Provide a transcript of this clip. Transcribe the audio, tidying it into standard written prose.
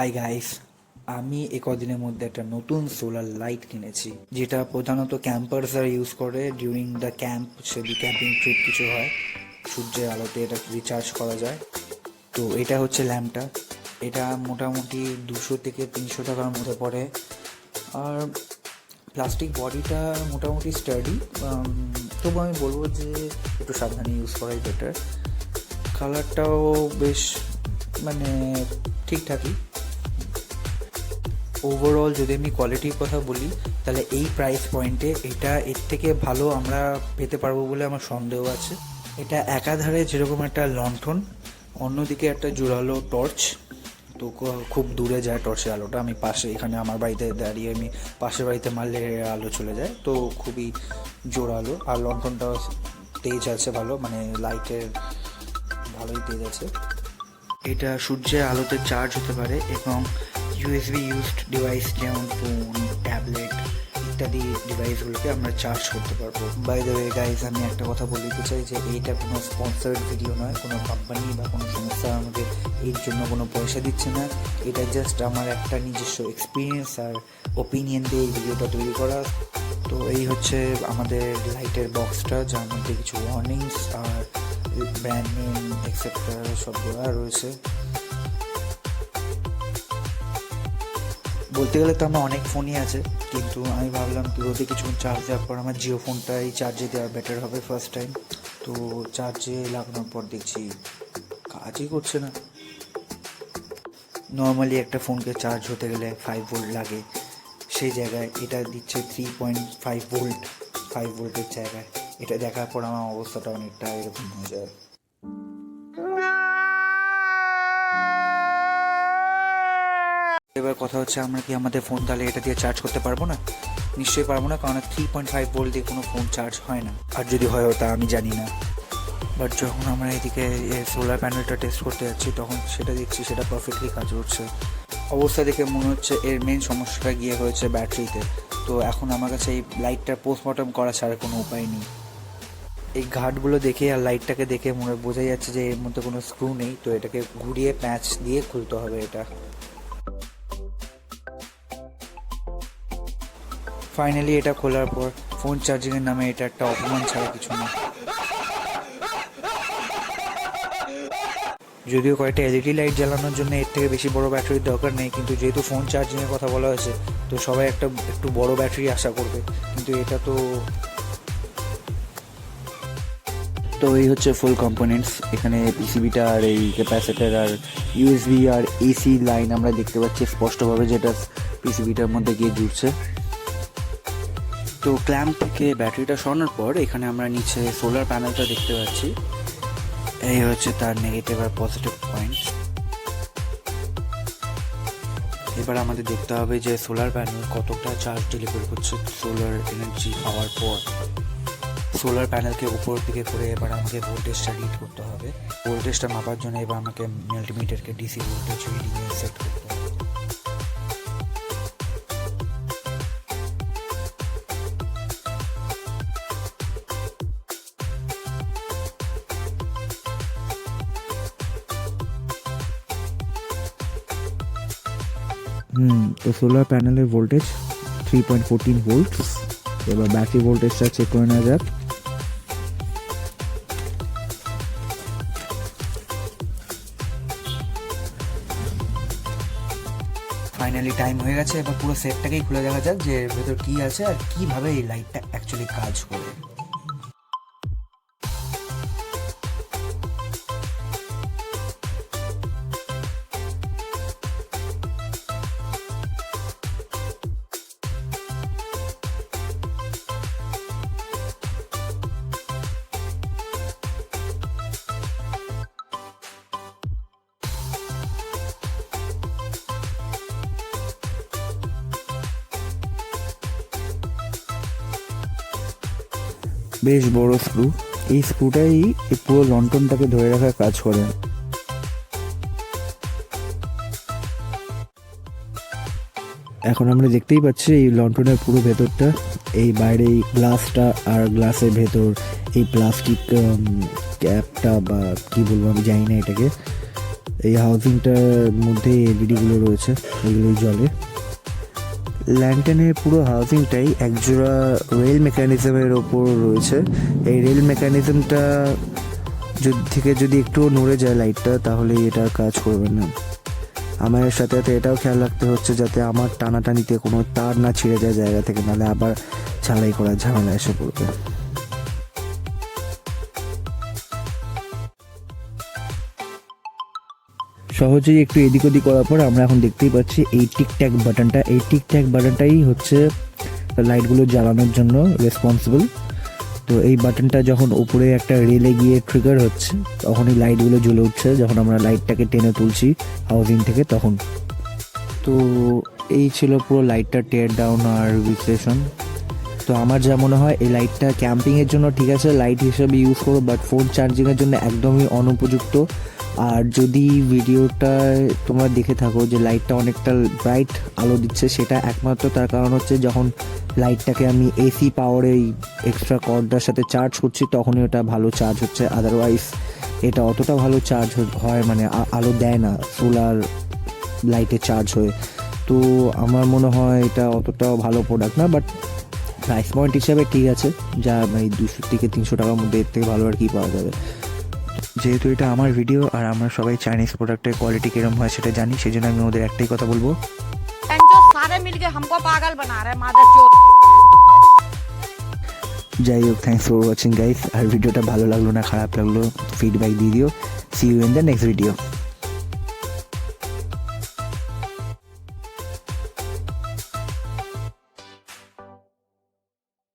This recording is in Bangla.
হাই গাইস, আমি কদিনের মধ্যে একটা নতুন সোলার লাইট কিনেছি, যেটা প্রধানত ক্যাম্পার্সরা ইউজ করে ডিউরিং দ্য ক্যাম্প, যদি ক্যাম্পিং ট্রিপ কিছু হয়। সূর্যের আলোতে এটা রিচার্জ করা যায়। তো এটা হচ্ছে ল্যাম্পটা। এটা মোটামুটি 200 থেকে 300 টাকার মধ্যে পড়ে। আর প্লাস্টিক বডিটা মোটামুটি স্টাডি, তবু আমি বলবো যে একটু সাবধানে ইউজ করাই বেটার। কালারটাও বেশ মানে ঠিকঠাকই। ওভারঅল যদি আমি কোয়ালিটির কথা বলি, তাহলে এই প্রাইস পয়েন্টে এটা এর থেকে ভালো আমরা পেতে পারবো বলে আমার সন্দেহ আছে। এটা একাধারে যেরকম একটা লণ্ঠন, অন্যদিকে একটা জোরালো টর্চ। তো খুব দূরে যায় টর্চের আলোটা। আমি পাশে এখানে আমার বাড়িতে দাঁড়িয়ে আমি পাশের বাড়িতে মারলে আলো চলে যায়, তো খুবই জোরালো। আর লণ্ঠনটাও তেজ আছে ভালো, মানে লাইটের ভালোই তেজ আছে। এটা সূর্যের আলোতে চার্জ হতে পারে এবং ইউএসবি ইউজড ডিভাইস যেমন ফোন, ট্যাবলেট ইত্যাদি ডিভাইসগুলোকে আমরা চার্জ করতে পারবো। বাই দ্য ওয়ে গাইজ, আমি একটা কথা বলতে চাই যে এইটা কোনো স্পন্সার্ড ভিডিও নয়। কোনো কোম্পানি বা কোনো সংস্থা আমাকে এর জন্য কোনো পয়সা দিচ্ছে না। এটা জাস্ট আমার একটা নিজস্ব এক্সপিরিয়েন্স আর ওপিনিয়ন দিয়ে এই ভিডিওটা তৈরি করা। তো এই হচ্ছে আমাদের লাইটের বক্সটা, যার মধ্যে কিছু ওয়ার্নিংস আর ব্র্যান্ড নেম এক্সেট্রা সব দেওয়া রয়েছে। বলতে গেলে তো আমার অনেক ফোনই আছে, কিন্তু আমি ভাবলাম রোদে কিছুক্ষণ চার্জ দেওয়ার পর আমার জিও ফোনটাই চার্জে দেওয়া বেটার হবে ফার্স্ট টাইম। তো চার্জে লাগানোর পর দেখছি কাজই করছে না। নর্মালি একটা ফোনকে চার্জ হতে গেলে 5 ভোল্ট লাগে, সেই জায়গায় এটা দিচ্ছে 3.5 ভোল্ট। 5 ভোল্টের জায়গায় এটা দেখার পর আমার অবস্থাটা অনেকটা এরকম হয়ে যায়। এবার কথা হচ্ছে, আমরা কি আমাদের ফোন তাহলে এটা দিয়ে চার্জ করতে পারবো না? নিশ্চয়ই পারবো না, কারণ 3.5 ভোল্ট দিয়ে কোনো ফোন চার্জ হয় না। আর যদি হয় তা আমি জানি না। বাট যখন আমরা এদিকে সোলার প্যানেলটা টেস্ট করতে যাচ্ছি, তখন সেটা দেখছি সেটা পারফেক্টলি কাজ করছে। অবস্থা দেখে মনে হচ্ছে এর মেন সমস্যাটা গিয়ে হয়েছে ব্যাটারিতে। তো এখন আমার কাছে এই লাইটটার পোস্টমর্টম করা ছাড়া কোনো উপায় নেই। এই ঘাটগুলো দেখে আর লাইটটাকে দেখে মনে বোঝা যাচ্ছে যে এর মধ্যে কোনো স্ক্রু নেই, তো এটাকে ঘুরিয়ে প্যাঁচ দিয়ে খুলতে হবে এটা। ফাইনালি এটা খোলার পর ফোন চার্জিংয়ের নামে এটা একটা অপমান ছাড়া কিছু না। যদিও কয়েকটা এলইডি লাইট জ্বালানোর জন্য এর থেকে বেশি বড় ব্যাটারির দরকার নেই, কিন্তু যেহেতু ফোন চার্জিংয়ের কথা বলা হয়েছে, তো সবাই একটু বড় ব্যাটারি আশা করবে। কিন্তু এটা তো এই হচ্ছে ফুল কম্পোনেন্টস। এখানে পিসিবিটা আর এই ক্যাপাসিটার আর ইউএসবি আর এসি লাইন আমরা দেখতে পাচ্ছি স্পষ্টভাবে, যেটা পিসিবিটার মধ্যে গিয়ে জুড়ছে। তো ক্ল্যাম্প থেকে ব্যাটারিটা সরানোর পর এখানে আমরা নিচে সোলার প্যানেলটা দেখতে পাচ্ছি। এই হচ্ছে তার নেগেটিভ আর পজিটিভ পয়েন্ট। এবার আমাদের দেখতে হবে যে সোলার প্যানেল কতটা চার্জ ডেলিভার করছে সোলার এনার্জি পাওয়ার পর। সোলার প্যানেলকে উপর দিকে করে এবার আমাকে ভোল্টেজটা রিড করতে হবে। ভোল্টেজটা মাপার জন্য এবার আমাকে মাল্টিমিটারকে ডিসি ভোল্টেজ রিডিংয়ে সেট করতে হবে। তো সোলার প্যানেলের ভোল্টেজ 3.14 ভোল্ট। এবার ব্যাটারি ভোল্টেজটা চেক করে নেওয়া যাক। ফাইনালি টাইম হয়ে গেছে। এবার পুরো সেটটাকেই খুলে দেখা যাক যে এর ভেতর কী আছে আর কীভাবে এই লাইটটা অ্যাকচুয়ালি কাজ করে। বেশ বড় স্ক্রু। এই স্ক্রুটাই এই পুরো লন্ঠনটাকে ধরে রাখার কাজ করে। এখন আমরা দেখতেই পাচ্ছি এই লন্ঠনের পুরো ভেতরটা, এই বাইরে এই গ্লাসটা আর গ্লাসের ভেতর এই প্লাস্টিক ক্যাপটা বা কি বলবো আমি জানি না এটাকে। এই হাউজিংটার মধ্যে এলইডিগুলো রয়েছে, এগুলোই জ্বলে। ল্যান্টার্নের পুরো হাউজিংটাই একজোড়া রেল মেকানিজমের ওপর রয়েছে। এই রেল মেকানিজমটা থেকে যদি একটু নড়ে যায় লাইটটা, তাহলে এটা কাজ করবে না। আমার সাথে সাথে এটাও খেয়াল রাখতে হচ্ছে যাতে আমার টানাটানিতে কোনো তার না ছিঁড়ে যায় জায়গা থেকে, নাহলে আবার ঝালাই করার ঝামেলা এসে পড়বে। সহজেই একটু এদিক ওদিক করার পর আমরা এখন দেখতেই পাচ্ছি এই টিকট্যাক বাটনটা। এই টিকট্যাক বাটনটাই হচ্ছে লাইটগুলো জ্বালানোর জন্য রেসপন্সিবল। তো এই বাটনটা যখন উপরে একটা রেলে গিয়ে ট্রিগার হচ্ছে, তখন এই লাইটগুলো জ্বলে উঠছে যখন আমরা লাইটটাকে টেনে তুলছি হাউজিং থেকে তখন। তো এই ছিল পুরো লাইটটা টেয়ার ডাউন আর বিশ্লেষণ। তো আমার যা মনে হয় এই লাইটটা ক্যাম্পিংয়ের জন্য ঠিক আছে, লাইট হিসেবে ইউজ করো, বাট ফোন চার্জিংয়ের জন্য একদমই অনুপযুক্ত। আর যদি ভিডিওটায় তোমরা দেখে থাকো যে লাইটটা অনেকটা ব্রাইট আলো দিচ্ছে, সেটা একমাত্র তার কারণ হচ্ছে যখন লাইটটাকে আমি এসি পাওয়ারে এক্সট্রা কর্ডটার সাথে চার্জ করছি তখনই ওটা ভালো চার্জ হচ্ছে। আদারওয়াইজ এটা অতটা ভালো চার্জ হয় মানে আলো দেয় না সোলার লাইটে চার্জ হয়ে। তো আমার মনে হয় এটা অতটাও ভালো প্রোডাক্ট না, বাট প্রাইস পয়েন্ট হিসাবে ঠিক আছে, যা এই 200 থেকে 300 টাকার মধ্যে এর থেকে ভালো আর কি পাওয়া যাবে। যেহেতু এটা আমার ভিডিও আর আমরা সবাই চাইনিজ প্রোডাক্টের কোয়ালিটি কিরম হয় সেটা জানি, সেই জন্য আমি ওদের একটাই কথা বলবো, যাই হোক, থ্যাংকস ফর ওয়াচিং গাইস। আর ভিডিওটা ভালো লাগলো না খারাপ লাগলো ফিডব্যাক দিয়ে দিও। See you in the next video.